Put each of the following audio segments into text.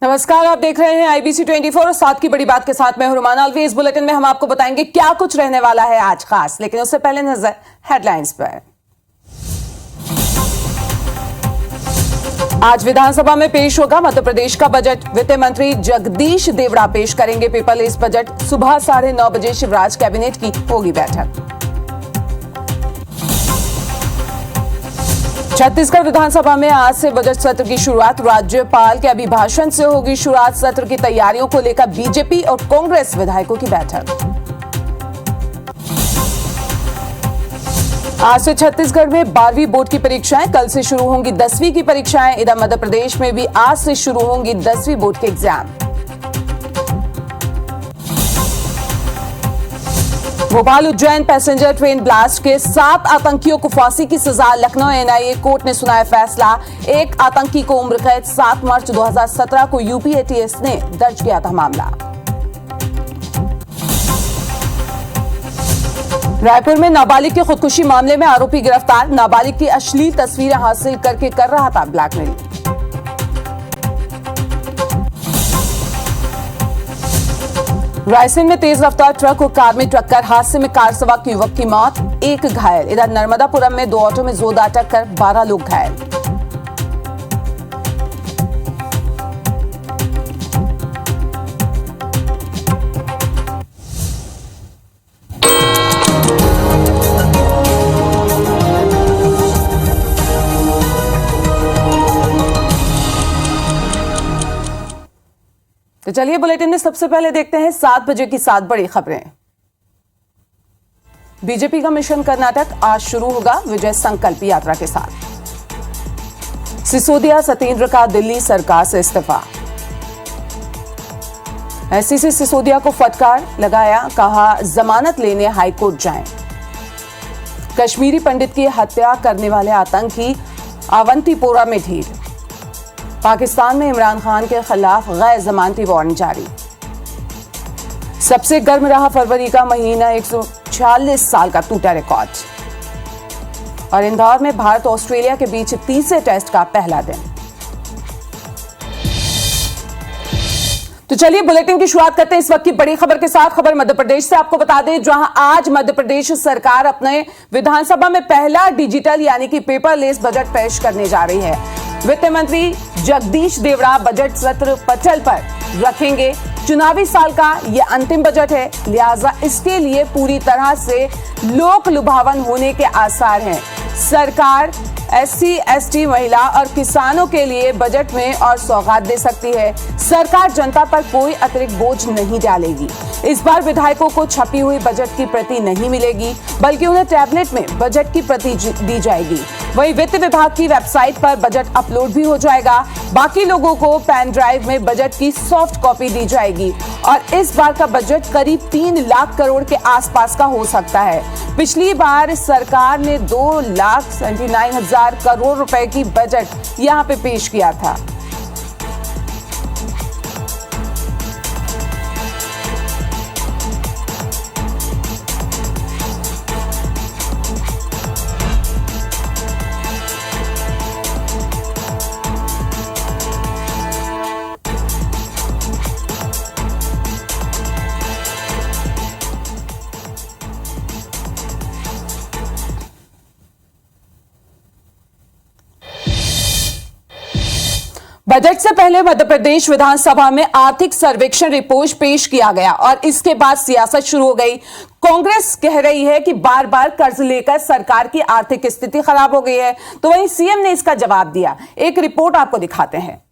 नमस्कार, आप देख रहे हैं IBC 24 और साथ की बड़ी बात के साथ मैं हूं रुमाना अलवी। इस बुलेटिन में हम आपको बताएंगे क्या कुछ रहने वाला है आज खास, लेकिन उससे पहले नजर हेडलाइंस पर। आज विधानसभा में पेश होगा मध्य प्रदेश का बजट। वित्त मंत्री जगदीश देवड़ा पेश करेंगे पेपरलेस बजट। सुबह 9:30 बजे शिवराज कैबिनेट की होगी बैठक। छत्तीसगढ़ विधानसभा में आज से बजट सत्र की शुरुआत। राज्यपाल के अभिभाषण से होगी शुरुआत। सत्र की तैयारियों को लेकर बीजेपी और कांग्रेस विधायकों की बैठक। आज से छत्तीसगढ़ में 12वीं बोर्ड की परीक्षाएं। कल से शुरू होंगी 10वीं की परीक्षाएं। इधर मध्य प्रदेश में भी आज से शुरू होंगी 10वीं बोर्ड के exam. Bhopal Ujjain passenger train blast के 7 आतंकियों को फांसी की सजा। लखनऊ NIA कोर्ट ने सुनाया फैसला। एक आतंकी को उम्र कैद। 7 मार्च 2017 को यूपी ATS ने दर्ज किया था मामला। रायपुर में नाबालिग के खुदकुशी मामले में आरोपी गिरफ्तार। नाबालिग की अश्लील तस्वीरें हासिल करके कर रहा था ब्लैकमेल। रायसेन में तेज रफ्तार ट्रक और कार में टक्कर। हादसे में कार सवार युवक की मौत, एक घायल। इधर नर्मदापुरम में 2 ऑटो में जोरदार टक्कर, 12 लोग घायल। तो चलिए बुलेटिन में सबसे पहले देखते हैं 7 बजे की 7 बड़ी खबरें। बीजेपी का मिशन कर्नाटक आज शुरू होगा विजय संकल्प यात्रा के साथ। सिसोदिया सत्येंद्र का दिल्ली सरकार से इस्तीफा। SCC सिसोदिया को फटकार लगाया, कहा जमानत लेने हाईकोर्ट जाएं। कश्मीरी पंडित की हत्या करने वाले आतंकी अवंतीपोरा में ढील। पाकिस्तान में इमरान खान के खिलाफ गैर जमानती वारंट जारी। सबसे गर्म रहा फरवरी का महीना, 146 साल का टूटा रिकॉर्ड। और इंदौर में भारत ऑस्ट्रेलिया के बीच तीसरे टेस्ट का पहला दिन। तो चलिए बुलेटिन की शुरुआत करते हैं इस वक्त की बड़ी खबर के साथ। खबर मध्य प्रदेश से आपको बता दें, जहां आज मध्य प्रदेश सरकार अपने विधानसभा में पहला डिजिटल यानी कि पेपरलेस बजट पेश करने जा रही है। वित्त मंत्री जगदीश देवड़ा बजट सत्र पटल पर रखेंगे। चुनावी साल का यह अंतिम बजट है, लिहाजा इसके लिए पूरी तरह से लोक लुभावन होने के आसार हैं। सरकार SC ST महिला और किसानों के लिए बजट में और सौगात दे सकती है। सरकार जनता पर कोई अतिरिक्त बोझ नहीं डालेगी। इस बार विधायकों को छपी हुई बजट की प्रति नहीं मिलेगी, बल्कि उन्हें टैबलेट में बजट की प्रति दी जाएगी। वहीं वित्त विभाग की वेबसाइट पर बजट अपलोड भी हो जाएगा। बाकी लोगों को पेन ड्राइव में बजट की सॉफ्ट कॉपी दी जाएगी। और इस बार का बजट करीब 3 लाख करोड़ के आसपास का हो सकता है। पिछली बार सरकार ने 2,79,000 करोड़ रुपए की बजट यहां पे पेश किया था। बजट से पहले मध्य प्रदेश विधानसभा में आर्थिक सर्वेक्षण रिपोर्ट पेश किया गया और इसके बाद सियासत शुरू हो गई। कांग्रेस कह रही है कि बार बार कर्ज लेकर सरकार की आर्थिक स्थिति खराब हो गई है, तो वहीं सीएम ने इसका जवाब दिया। एक रिपोर्ट आपको दिखाते हैं।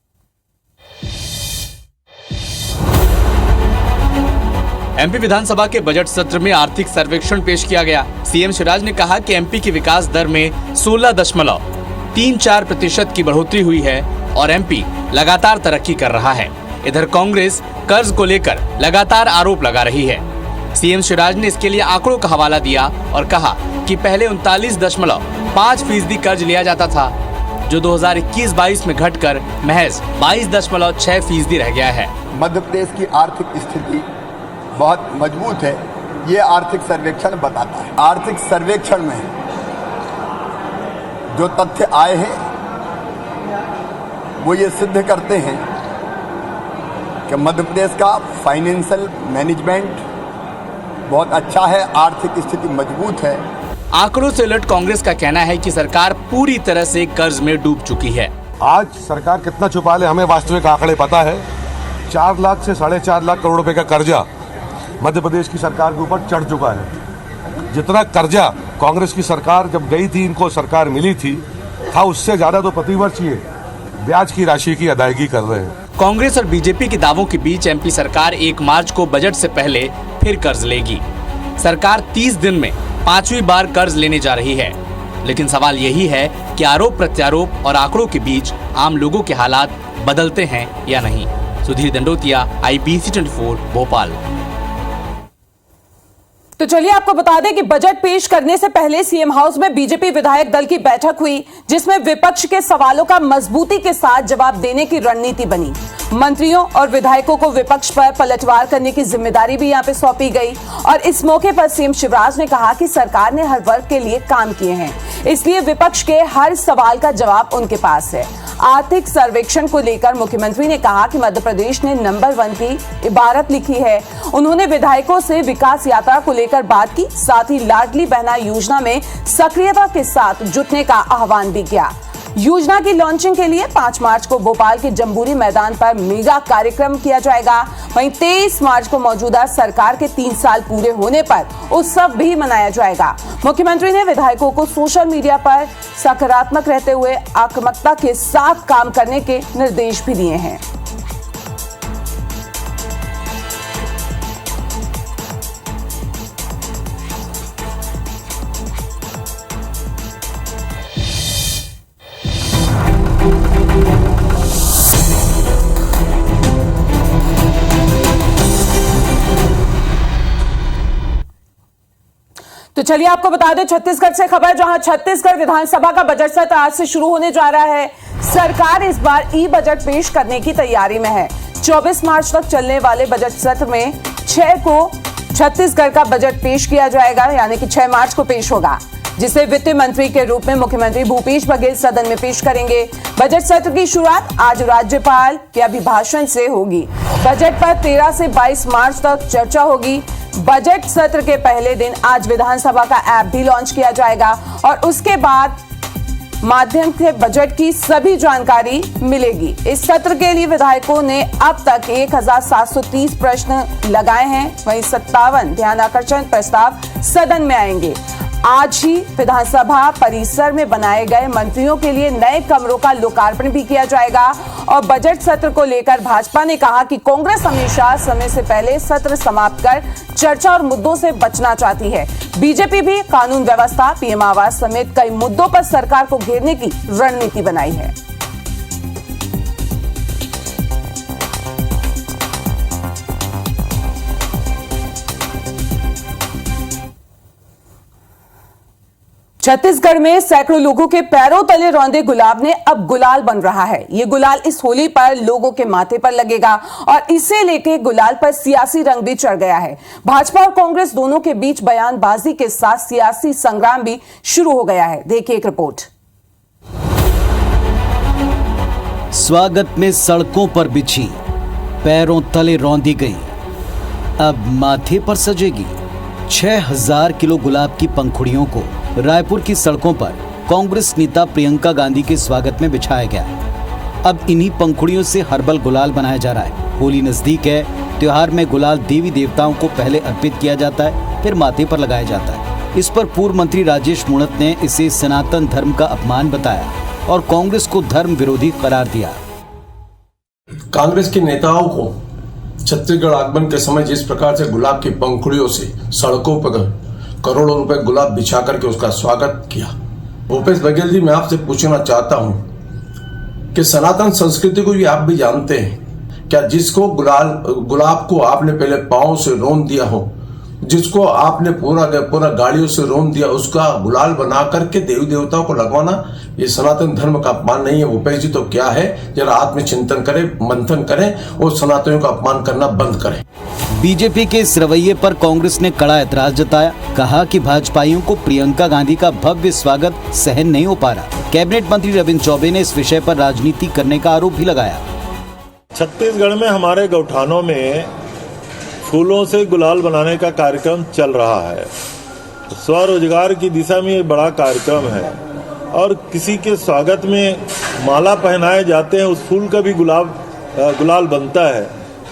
MP विधानसभा के बजट सत्र में आर्थिक सर्वेक्षण पेश किया गया। सीएम शिवराज ने कहा कि MP की विकास दर में 16.34% की बढ़ोतरी हुई है और MP लगातार तरक्की कर रहा है। इधर कांग्रेस कर्ज को लेकर लगातार आरोप लगा रही है। सीएम शिवराज ने इसके लिए आंकड़ों का हवाला दिया और कहा कि पहले 39.5% कर्ज लिया जाता था, जो 2021-22 में घटकर महज 22.6% रह गया है। मध्य प्रदेश की आर्थिक स्थिति बहुत मजबूत है, ये आर्थिक सर्वेक्षण बताता है। आर्थिक सर्वेक्षण में जो तथ्य आए हैं वो ये सिद्ध करते हैं कि मध्य प्रदेश का फाइनेंशियल मैनेजमेंट बहुत अच्छा है, आर्थिक स्थिति मजबूत है। आंकड़ों से उलट कांग्रेस का कहना है कि सरकार पूरी तरह से कर्ज में डूब चुकी है। आज सरकार कितना छुपा ले, हमें वास्तविक आंकड़े पता है। 4 लाख से 4.5 लाख करोड़ रुपए का कर्जा मध्य प्रदेश की सरकार के ऊपर चढ़ चुका है। जितना कर्जा कांग्रेस की सरकार जब गई थी, इनको सरकार मिली थी, था उससे ज्यादा तो प्रतिवर्ष ये ब्याज की राशि की अदायगी कर रहे हैं। कांग्रेस और बीजेपी के दावों के बीच एमपी सरकार 1 मार्च को बजट से पहले फिर कर्ज लेगी। सरकार 30 दिन में 5वीं बार कर्ज लेने जा रही है। लेकिन सवाल यही है कि आरोप प्रत्यारोप और आंकड़ों के बीच आम लोगों के हालात बदलते हैं या नहीं। सुधीर दंडोतिया, IBC 24 भोपाल। तो चलिए आपको बता दें कि बजट पेश करने से पहले सीएम हाउस में बीजेपी विधायक दल की बैठक हुई, जिसमें विपक्ष के सवालों का मजबूती के साथ जवाब देने की रणनीति बनी। मंत्रियों और विधायकों को विपक्ष पर पलटवार करने की जिम्मेदारी भी यहां पे सौंपी गई और इस मौके पर सीएम शिवराज ने कहा कि सरकार ने हर वर्ग के लिए काम किए हैं, इसलिए विपक्ष के हर सवाल का जवाब उनके पास है। आर्थिक सर्वेक्षण को लेकर मुख्यमंत्री ने कहा कि मध्य प्रदेश ने नंबर 1 की इबारत लिखी है। उन्होंने विधायकों से विकास यात्रा को लेकर बात की, साथ ही लाडली बहना योजना में सक्रियता के साथ जुटने का आह्वान भी किया। योजना की लॉन्चिंग के लिए 5 मार्च को भोपाल के जम्बूरी मैदान पर मेगा कार्यक्रम किया जाएगा। वहीं 23 मार्च को मौजूदा सरकार के 3 साल पूरे होने पर उत्सव भी मनाया जाएगा। मुख्यमंत्री ने विधायकों को सोशल मीडिया पर सकारात्मक रहते हुए आक्रामकता के साथ काम करने के निर्देश भी दिए हैं। तो चलिए आपको बता दें छत्तीसगढ़ से खबर, जहां छत्तीसगढ़ विधानसभा का बजट सत्र आज से शुरू होने जा रहा है। सरकार इस बार ई बजट पेश करने की तैयारी में है। 24 मार्च तक चलने वाले बजट सत्र में 6 को छत्तीसगढ़ का बजट पेश किया जाएगा, यानी कि 6 मार्च को पेश होगा, जिसे वित्त मंत्री के रूप में मुख्यमंत्री भूपेश बघेल सदन में पेश करेंगे। बजट सत्र की शुरुआत आज राज्यपाल के अभिभाषण से होगी। बजट पर 13 से 22 मार्च तक चर्चा होगी। बजट सत्र के पहले दिन आज विधानसभा का ऐप भी लॉन्च किया जाएगा और उसके बाद माध्यम से बजट की सभी जानकारी मिलेगी। इस सत्र के लिए विधायकों ने अब तक 1730 प्रश्न लगाए हैं, वहीं 57 ध्यान आकर्षण प्रस्ताव सदन में आएंगे। आज ही विधानसभा परिसर में बनाए गए मंत्रियों के लिए नए कमरों का लोकार्पण भी किया जाएगा और बजट सत्र को लेकर भाजपा ने कहा कि कांग्रेस हमेशा समय से पहले सत्र समाप्त कर चर्चा और मुद्दों से बचना चाहती है। बीजेपी भी कानून व्यवस्था, पीएम आवास समेत कई मुद्दों पर सरकार को घेरने की रणनीति बनाई है। छत्तीसगढ़ में सैकड़ों लोगों के पैरों तले रौंदे गुलाब ने अब गुलाल बन रहा है। ये गुलाल इस होली पर लोगों के माथे पर लगेगा और इसे लेके गुलाल पर सियासी रंग भी चढ़ गया है। भाजपा और कांग्रेस दोनों के बीच बयानबाजी के साथ सियासी संग्राम भी शुरू हो गया है। देखिए एक रिपोर्ट। स्वागत में सड़कों पर बिछी, पैरों तले रौंदी गई, अब माथे पर सजेगी। 6000 किलो गुलाब की पंखुड़ियों को रायपुर की सड़कों पर कांग्रेस नेता प्रियंका गांधी के स्वागत में बिछाया गया। अब इन्हीं पंखुड़ियों से हर्बल गुलाल बनाया जा रहा है। होली नजदीक है, त्योहार में गुलाल देवी देवताओं को पहले अर्पित किया जाता है, फिर माथे पर लगाया जाता है। इस पर पूर्व मंत्री राजेश मूणत ने इसे सनातन धर्म का अपमान बताया और कांग्रेस को धर्म विरोधी करार दिया। कांग्रेस के नेताओं को छत्तीसगढ़ आगमन के समय जिस प्रकार से गुलाब की पंखुड़ियों से सड़कों पर करोड़ों रुपए गुलाब बिछा करके उसका स्वागत किया, भूपेश बघेल जी, मैं आपसे पूछना चाहता हूं कि सनातन संस्कृति को भी आप भी जानते हैं क्या? जिसको गुलाब को आपने पहले पांव से रौंद दिया हो, जिसको आपने पूरा गाड़ियों से रौंद दिया, उसका गुलाल बना करके देवी देवताओं को लगवाना, ये सनातन धर्म का अपमान नहीं है। भूपेश जी तो क्या है, जरा आत्मचिंतन करें, मंथन करें और सनातनियों का अपमान करना बंद करें। बीजेपी के इस रवैये पर कांग्रेस ने कड़ा ऐतराज जताया। कहा कि भाजपाइयों को प्रियंका गांधी का भव्य स्वागत सहन नहीं हो पा रहा। कैबिनेट मंत्री रविंद्र चौबे ने इस विषय पर राजनीति करने का आरोप भी लगाया। छत्तीसगढ़ में हमारे गौठानों में फूलों से गुलाल बनाने का कार्यक्रम चल रहा है। स्वरोजगार की दिशा में ये बड़ा कार्यक्रम है और किसी के स्वागत में माला पहनाए जाते हैं, उस फूल का भी गुलाल बनता है।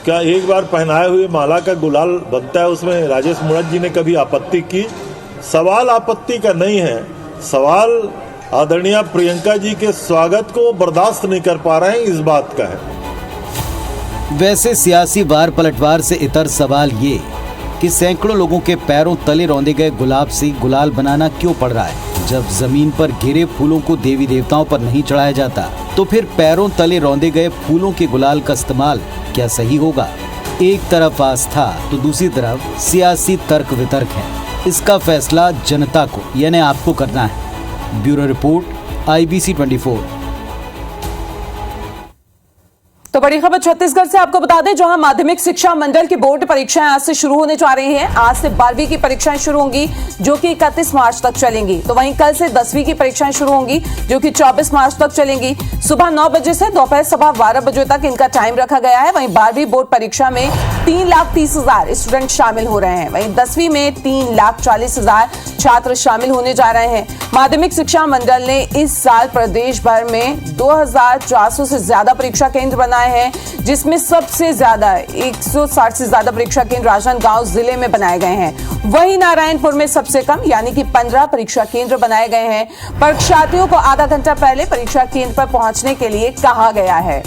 क्या एक बार पहनाए हुए माला का गुलाल बनता है, उसमें राजेश मुणत जी ने कभी आपत्ति की? सवाल आपत्ति का नहीं है, सवाल आदरणीय प्रियंका जी के स्वागत को बर्दाश्त नहीं कर पा रहे हैं, इस बात का है। वैसे सियासी वार पलटवार से इतर सवाल ये कि सैकड़ों लोगों के पैरों तले रौंदे गए गुलाब से गुलाल बनाना क्यों पड़ रहा है। जब जमीन पर गिरे फूलों को देवी देवताओं पर नहीं चढ़ाया जाता तो फिर पैरों तले रौंदे गए फूलों के गुलाल का इस्तेमाल क्या सही होगा? एक तरफ आस्था तो दूसरी तरफ सियासी तर्क वितर्क है। इसका फैसला जनता को यानी आपको करना है। Bureau report, IBC 24। तो बड़ी खबर छत्तीसगढ़ से आपको बता दें, जहां माध्यमिक शिक्षा मंडल की बोर्ड परीक्षाएं आज से शुरू होने जा रही हैं। आज से 12वीं की परीक्षाएं शुरू होंगी जो कि 31 मार्च तक चलेंगी। तो वहीं कल से 10वीं की परीक्षाएं शुरू होंगी जो कि 24 मार्च तक चलेंगी। सुबह 9 बजे से दोपहर 12:15 बजे तक इनका टाइम रखा गया है। वहीं 12वीं बोर्ड परीक्षा में 3,30,000 स्टूडेंट शामिल हो रहे हैं। वहीं 10वीं में 3,40,000 छात्र शामिल होने जा रहे हैं। माध्यमिक शिक्षा मंडल ने इस साल प्रदेश भर में 2,400 से ज्यादा परीक्षा केंद्र बनाए हैं, जिसमें सबसे ज्यादा 160 से ज्यादा परीक्षा केंद्र राजनांदगांव जिले में बनाए गए हैं। वहीं नारायणपुर में सबसे कम यानी कि 15 परीक्षा केंद्र बनाए गए हैं। परीक्षार्थियों को आधा घंटा पहले परीक्षा केंद्र पर पहुंचने के लिए कहा गया है।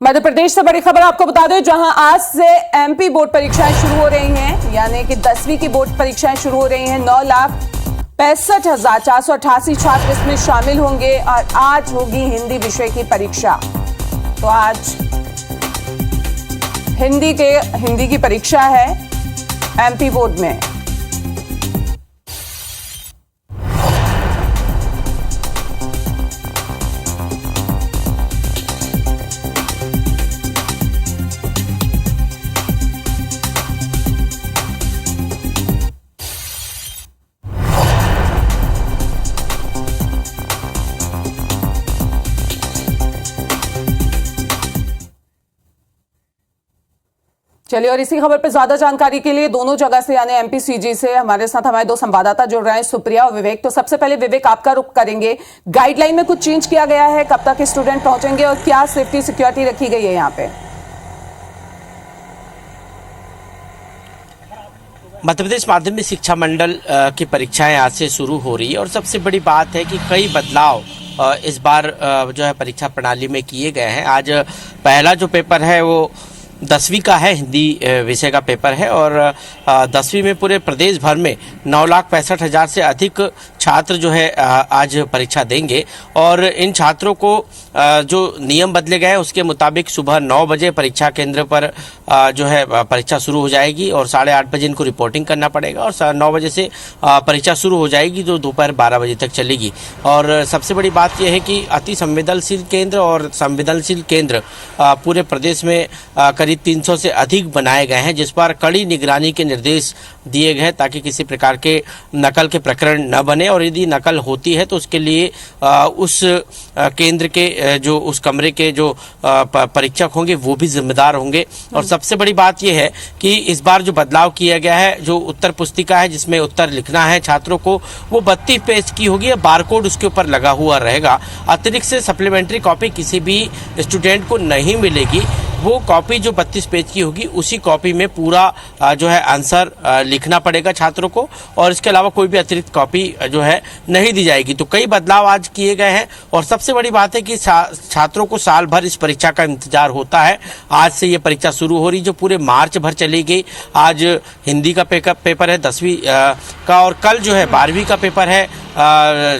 मध्य प्रदेश से बड़ी खबर आपको बता दें, जहां आज से MP बोर्ड परीक्षाएं शुरू हो रही हैं, यानी कि 10वीं की बोर्ड परीक्षाएं शुरू हो रही हैं। 9,65,488 छात्र इसमें शामिल होंगे और आज होगी हिंदी विषय की परीक्षा। तो आज हिंदी की परीक्षा है MP बोर्ड में। चलिए, और इसी खबर पर ज्यादा जानकारी के लिए दोनों जगह से यानी MP CG से हमारे साथ हमारे दो संवाददाता जुड़ रहे हैं, सुप्रिया और विवेक। तो सबसे पहले विवेक, आपका रुख करेंगे। गाइडलाइन में कुछ चेंज किया गया है, कब तक स्टूडेंट पहुंचेंगे और क्या सेफ्टी सिक्योरिटी रखी गई है यहाँ पे? मध्य प्रदेश माध्यमिक शिक्षा मंडल की परीक्षाएं आज से शुरू हो रही है और सबसे बड़ी बात है कि कई बदलाव इस बार जो है परीक्षा प्रणाली में किए गए हैं। आज पहला जो पेपर है वो 10वीं का है, हिंदी विषय का पेपर है और 10वीं में पूरे प्रदेश भर में 9,65,000 से अधिक छात्र जो है आज परीक्षा देंगे और इन छात्रों को जो नियम बदले गए हैं उसके मुताबिक सुबह 9 बजे परीक्षा केंद्र पर जो है परीक्षा शुरू हो जाएगी और 8:30 बजे इनको रिपोर्टिंग करना पड़ेगा और 9 बजे से परीक्षा शुरू हो जाएगी जो दोपहर 12 बजे तक चलेगी। और सबसे बड़ी बात यह है कि अति संवेदनशील केंद्र और संवेदनशील केंद्र पूरे प्रदेश में करीब 300 से अधिक बनाए गए हैं, जिस पर कड़ी निगरानी के निर्देश दिए गए ताकि किसी प्रकार के नकल के प्रकरण न बने और यदि नकल होती है तो उसके लिए उस केंद्र के जो उस कमरे के जो परीक्षक होंगे वो भी जिम्मेदार होंगे। और सबसे बड़ी बात यह है कि इस बार जो बदलाव किया गया है, जो उत्तर पुस्तिका है जिसमें उत्तर लिखना है छात्रों को, वो 32 पेज की होगी, बारकोड उसके ऊपर लगा हुआ रहेगा। अतिरिक्त से सप्लीमेंट्री कॉपी किसी भी स्टूडेंट को नहीं मिलेगी। वो कॉपी जो 32 पेज की होगी उसी कॉपी में पूरा जो है आंसर लिखना पड़ेगा छात्रों को और इसके अलावा कोई भी अतिरिक्त कॉपी जो है नहीं दी जाएगी। तो कई बदलाव आज किए गए हैं और सबसे बड़ी बात है कि छात्रों को साल भर इस परीक्षा का इंतजार होता है। आज से ये परीक्षा शुरू हो रही जो पूरे मार्च भर चलेगी। आज हिंदी का पेपर है 10वीं का और कल जो है 12वीं का पेपर है।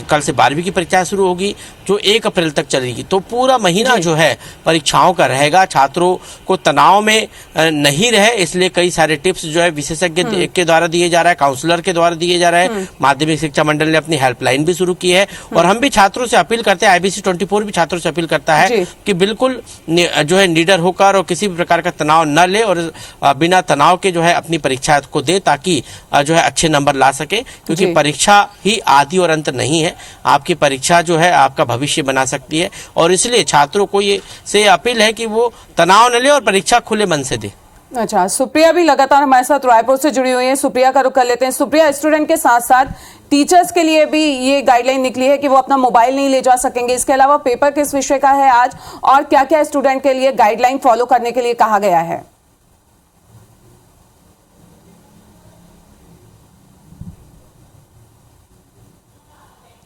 कल से 12वीं की परीक्षा शुरू होगी। जो 1 अप्रैल तक चलेगी। तो पूरा महीना जो है परीक्षाओं का रहेगा। छात्रों को तनाव में नहीं रहे, इसलिए कई सारे टिप्स जो है विशेषज्ञ के द्वारा दिए जा रहा है, काउंसलर के द्वारा दिए जा रहा है। माध्यमिक शिक्षा मंडल ने अपनी हेल्पलाइन भी शुरू की है और हम भी छात्रों से अपील करते हैं, IBC 24 भी छात्रों से अपील करता है कि बिल्कुल जो है निडर होकर और किसी भी प्रकार का तनाव न ले और बिना तनाव के जो है अपनी परीक्षा को दे, ताकि जो है अच्छे नंबर ला सके। क्योंकि परीक्षा ही आदि और अंत नहीं है, आपकी परीक्षा जो है आपका भविष्य बना सकती है। और इसलिए छात्रों को ये से अपील है कि वो तनाव न ले और परीक्षा खुले मन से दे। अच्छा, सुप्रिया भी लगातार हमारे साथ रायपुर से जुड़ी हुई है। सुप्रिया का रुख कर लेते हैं। सुप्रिया, स्टूडेंट के साथ साथ टीचर्स के लिए भी ये गाइडलाइन निकली है कि वो अपना मोबाइल नहीं ले जा सकेंगे। इसके अलावा पेपर किस विषय का है आज, और क्या क्या स्टूडेंट के लिए गाइडलाइन फॉलो करने के लिए कहा गया है?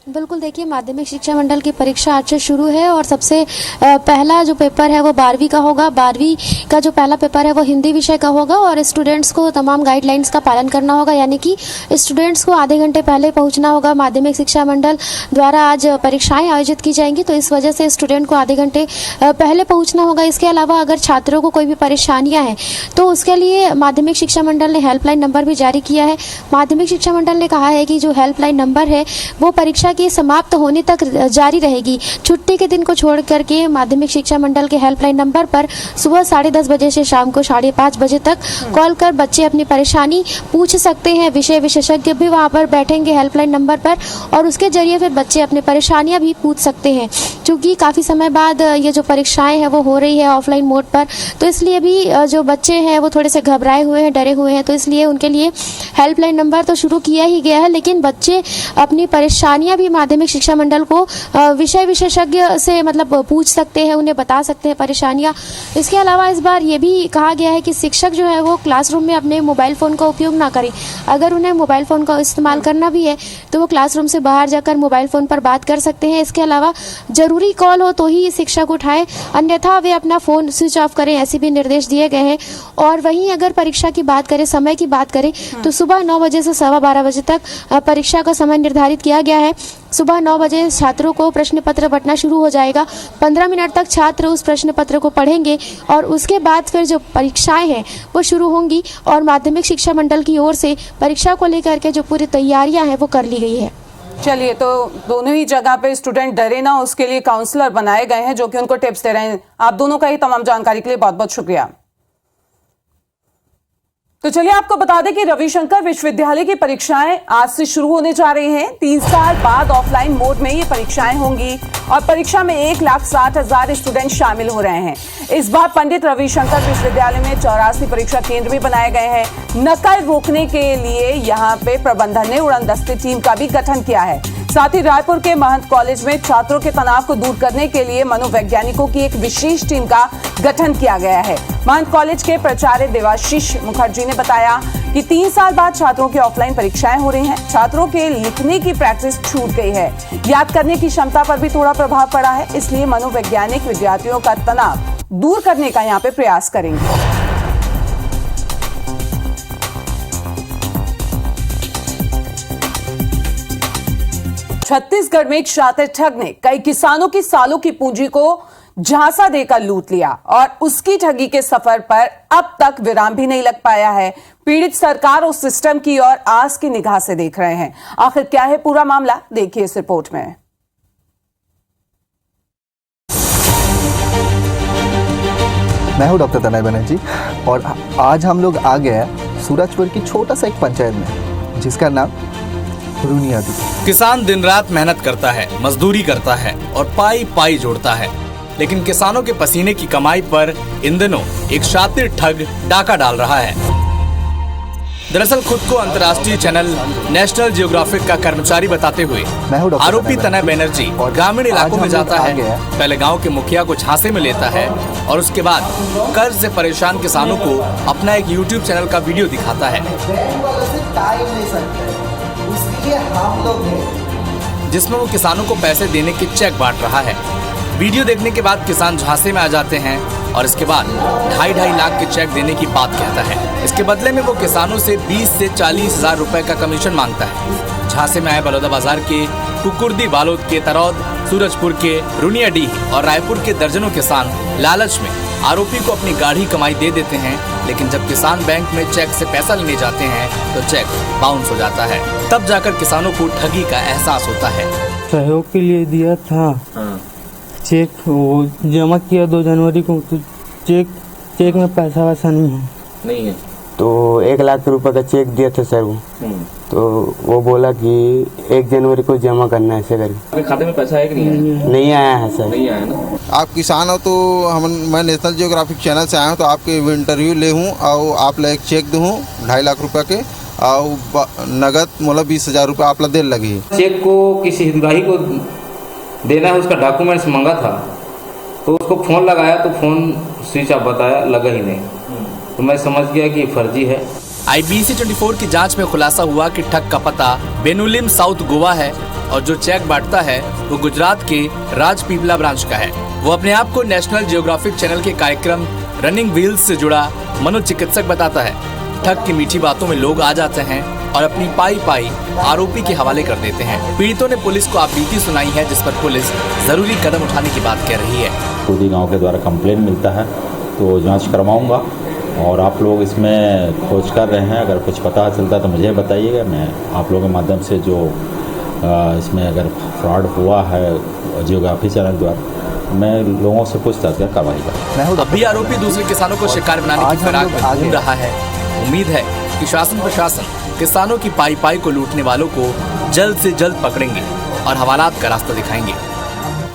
बिल्कुल, देखिए माध्यमिक शिक्षा मंडल की परीक्षा आज से शुरू है और सबसे पहला जो पेपर है वो 12वीं का होगा। 12वीं का जो पहला पेपर है वो हिंदी विषय का होगा और स्टूडेंट्स को तमाम गाइडलाइंस का पालन करना होगा, यानी कि स्टूडेंट्स को आधे घंटे पहले पहुंचना होगा। माध्यमिक शिक्षा मंडल द्वारा आज परीक्षाएं आयोजित की जाएंगी, तो इस वजह से स्टूडेंट को आधे घंटे पहले पहुँचना होगा। इसके अलावा अगर छात्रों को कोई भी परेशानियाँ हैं तो उसके लिए माध्यमिक शिक्षा मंडल ने हेल्पलाइन नंबर भी जारी किया है। माध्यमिक शिक्षा मंडल ने कहा है कि जो हेल्पलाइन नंबर है वो परीक्षा की समाप्त होने तक जारी रहेगी। छुट्टी के दिन को छोड़ करके माध्यमिक शिक्षा मंडल के हेल्पलाइन नंबर पर सुबह 10:30 बजे से शाम को 5:30 बजे तक कॉल कर बच्चे अपनी परेशानी पूछ सकते हैं। विषय विशेषज्ञ भी वहां पर बैठेंगे हेल्पलाइन नंबर पर और उसके जरिए फिर बच्चे अपनी परेशानियां भी पूछ सकते हैं। क्योंकि काफ़ी समय बाद ये जो परीक्षाएं हैं वो हो रही है ऑफलाइन मोड पर, तो इसलिए भी जो बच्चे हैं वो थोड़े से घबराए हुए हैं, डरे हुए हैं, तो इसलिए उनके लिए हेल्पलाइन नंबर तो शुरू किया ही गया है। लेकिन बच्चे अपनी परेशानियां भी माध्यमिक शिक्षा मंडल को विषय विशेषज्ञ से मतलब पूछ सकते हैं, उन्हें बता सकते हैं परेशानियां। इसके अलावा इस बार ये भी कहा गया है कि शिक्षक जो है वो क्लासरूम में अपने मोबाइल फ़ोन का उपयोग ना करें। अगर उन्हें मोबाइल फ़ोन का इस्तेमाल करना भी है तो वो क्लासरूम से बाहर जाकर मोबाइल फ़ोन पर बात कर सकते हैं। इसके अलावा ज़रूरी कॉल हो तो ही शिक्षक उठाएं, अन्यथा वे अपना फ़ोन स्विच ऑफ करें, ऐसे भी निर्देश दिए गए हैं। और वहीं अगर परीक्षा की बात करें, समय की बात करें, तो सुबह 9 बजे से 12:15 बजे तक परीक्षा का समय निर्धारित किया गया है। सुबह 9 बजे छात्रों को प्रश्न पत्र बंटना शुरू हो जाएगा। 15 मिनट तक छात्र उस प्रश्न पत्र को पढ़ेंगे और उसके बाद फिर जो परीक्षाएं हैं वो शुरू होंगी। और माध्यमिक शिक्षा मंडल की ओर से परीक्षा को लेकर के जो पूरी तैयारियां हैं वो कर ली गई है। चलिए, तो दोनों ही जगह पे स्टूडेंट डरे ना, उसके लिए काउंसलर बनाए गए हैं जो कि उनको टिप्स दे रहे हैं। आप दोनों का ही तमाम जानकारी के लिए बहुत बहुत शुक्रिया। तो चलिए आपको बता दें कि रविशंकर विश्वविद्यालय की परीक्षाएं आज से शुरू होने जा रही हैं। 3 साल बाद ऑफलाइन मोड में ये परीक्षाएं होंगी और परीक्षा में 1,60,000 स्टूडेंट शामिल हो रहे हैं। इस बार पंडित रविशंकर विश्वविद्यालय में 84 परीक्षा केंद्र भी बनाए गए हैं। नकल रोकने के लिए यहाँ पे प्रबंधन ने उड़नदस्ते टीम का भी गठन किया है। साथ ही रायपुर के महंत कॉलेज में छात्रों के तनाव को दूर करने के लिए मनोवैज्ञानिकों की एक विशेष टीम का गठन किया गया है। महंत कॉलेज के प्राचार्य देवाशीष मुखर्जी ने बताया कि 3 साल बाद छात्रों की ऑफलाइन परीक्षाएं हो रही हैं। छात्रों के लिखने की प्रैक्टिस छूट गई है, याद करने की क्षमता पर भी थोड़ा प्रभाव पड़ा है, इसलिए मनोवैज्ञानिक विद्यार्थियों का तनाव दूर करने का यहाँ पे प्रयास करेंगे। छत्तीसगढ़ में एक शातिर ठग ने कई किसानों की सालों की पूंजी को झांसा देकर लूट लिया और उसकी ठगी के सफर पर अब तक विराम भी नहीं लग पाया है। पीड़ित सरकार उस सिस्टम की ओर आस की निगाह से देख रहे हैं। आखिर क्या है पूरा मामला, देखिए इस रिपोर्ट में। मैं हूं डॉक्टर तनय बनर्जी और आज हम लोग आ गए हैं सूरजपुर की छोटा सा एक पंचायत में जिसका नाम रूनियादी। किसान दिन रात मेहनत करता है, मजदूरी करता है और पाई पाई जोड़ता है, लेकिन किसानों के पसीने की कमाई पर इन दिनों एक शातिर ठग डाका डाल रहा है। दरअसल खुद को अंतर्राष्ट्रीय चैनल नेशनल जियोग्राफिक का कर्मचारी बताते हुए आरोपी तनय बनर्जी ग्रामीण इलाकों में जाता है। पहले गांव के मुखिया को झांसे में लेता है और उसके बाद कर्ज से परेशान किसानों को अपना एक YouTube चैनल का वीडियो दिखाता है जिसमें वो किसानों को पैसे देने के चेक बांट रहा है। वीडियो देखने के बाद किसान झांसे में आ जाते हैं और इसके बाद 2.5 लाख के चेक देने की बात कहता है। इसके बदले में वो किसानों से 20 से 40 हजार रुपए का कमीशन मांगता है। झांसे में आए बलौदाबाजार के कुकुर्दी, बालोद के तरौद, सूरजपुर के रुनियाडीह और रायपुर के दर्जनों किसान लालच में आरोपी को अपनी गाढ़ी कमाई दे देते हैं, लेकिन जब किसान बैंक में चेक से पैसा लेने जाते हैं तो चेक बाउंस हो जाता है। तब जाकर किसानों को ठगी का एहसास होता है। सहयोग के लिए दिया था चेक, वो जमा किया 2 जनवरी को, तो चेक में पैसा वैसा नहीं है। तो 1 लाख रुपए का चेक दिया था सर वो, तो वो बोला कि 1 जनवरी को जमा करना है। ऐसे करके खाते में पैसा है कि नहीं है? नहीं आया है सर। नहीं आया ना। आप किसान हो तो मैं नेशनल जियोग्राफिक चैनल से आया हूँ, तो आपके इंटरव्यू ले हूँ और आप एक चेक दूँ 2.5 लाख रुपए के, और नगद मतलब 20,000 रुपये आप दे लगी। चेक को किसी हितग्राही को देना है, उसका डॉक्यूमेंट्स मांगा था, तो उसको फ़ोन लगाया तो फ़ोन स्विच ऑफ बताया, लगा ही नहीं, तो मैं समझ गया कि फर्जी है। IBC 24 की जांच में खुलासा हुआ कि ठग का पता बेनुलिम, साउथ गोवा है और जो चेक बांटता है वो गुजरात के राजपीपला ब्रांच का है। वो अपने आप को नेशनल जियोग्राफिक चैनल के कार्यक्रम रनिंग व्हील्स से जुड़ा मनोचिकित्सक बताता है। ठग की मीठी बातों में लोग आ जाते हैं और अपनी पाई आरोपी के हवाले कर देते हैं। पीड़ितों ने पुलिस को आपबीती सुनाई है, जिस पर पुलिस जरूरी कदम उठाने की बात कह रही है। खुदी गाँव के द्वारा कंप्लेन मिलता है तो जाँच करवाऊँगा, और आप लोग इसमें खोज कर रहे हैं, अगर कुछ पता चलता है तो मुझे बताइएगा। मैं आप लोगों के माध्यम से जो इसमें अगर फ्रॉड हुआ है जियोग्राफी चैनल द्वारा, मैं लोगों से पूछताछ कर कार्रवाई करूँगा। अब भी आरोपी दूसरे किसानों को शिकार बनाने की फिराक में घूम रहा है। उम्मीद है कि शासन प्रशासन किसानों की पाई को लूटने वालों को जल्द से जल्द पकड़ेंगे और हवालात का रास्ता दिखाएंगे।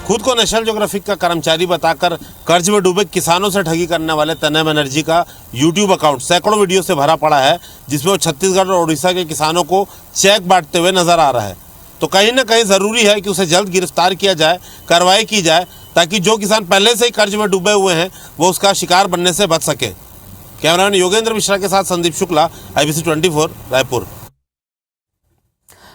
खुद को नेशनल ज्योग्राफिक का कर्मचारी बताकर कर्ज में डूबे किसानों से ठगी करने वाले तनय बनर्जी का यूट्यूब अकाउंट सैकड़ों वीडियो से भरा पड़ा है, जिसमें वो छत्तीसगढ़ और उड़ीसा के किसानों को चेक बांटते हुए नजर आ रहा है। तो कहीं ना कहीं जरूरी है कि उसे जल्द गिरफ्तार किया जाए, कार्रवाई की जाए, ताकि जो किसान पहले से ही कर्ज में डूबे हुए हैं वो उसका शिकार बनने से बच सके। कैमरामैन योगेंद्र मिश्रा के साथ संदीप शुक्ला, IBC 24 रायपुर।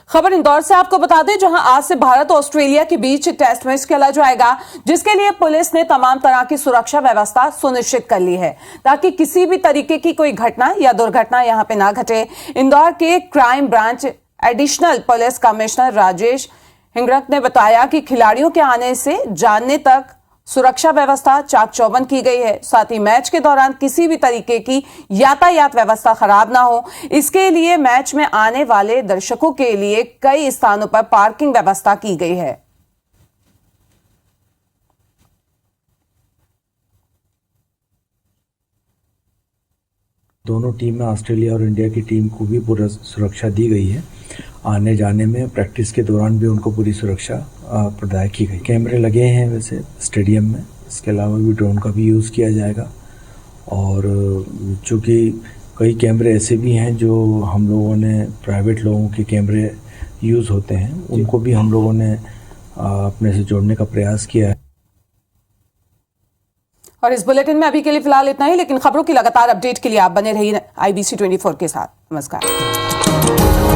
खबर इंदौर से आपको बता दें, जहां आज से भारत और ऑस्ट्रेलिया के बीच टेस्ट मैच खेला जाएगा, जिसके लिए पुलिस ने तमाम तरह की सुरक्षा व्यवस्था सुनिश्चित कर ली है ताकि किसी भी तरीके की कोई घटना या दुर्घटना यहां पे ना घटे। इंदौर के crime branch additional police commissioner Rajesh Hingrak ने बताया कि खिलाड़ियों के आने से जाने तक सुरक्षा व्यवस्था चाक चौबंद की गई है। साथ ही मैच के दौरान किसी भी तरीके की यातायात व्यवस्था खराब ना हो, इसके लिए मैच में आने वाले दर्शकों के लिए कई स्थानों पर पार्किंग व्यवस्था की गई है। दोनों टीम में ऑस्ट्रेलिया और इंडिया की टीम को भी पूरा सुरक्षा दी गई है। आने जाने में प्रैक्टिस के दौरान भी उनको पूरी सुरक्षा प्रदान की गई। कैमरे लगे हैं वैसे स्टेडियम में, इसके अलावा भी ड्रोन का भी यूज़ किया जाएगा। और चूँकि कई कैमरे ऐसे भी हैं जो हम लोगों ने प्राइवेट लोगों के कैमरे यूज़ होते हैं, उनको भी हम लोगों ने अपने से जोड़ने का प्रयास किया है। और इस बुलेटिन में अभी के लिए फिलहाल इतना ही, लेकिन खबरों की लगातार अपडेट के लिए आप बने रहिए IBC 24 के साथ। नमस्कार।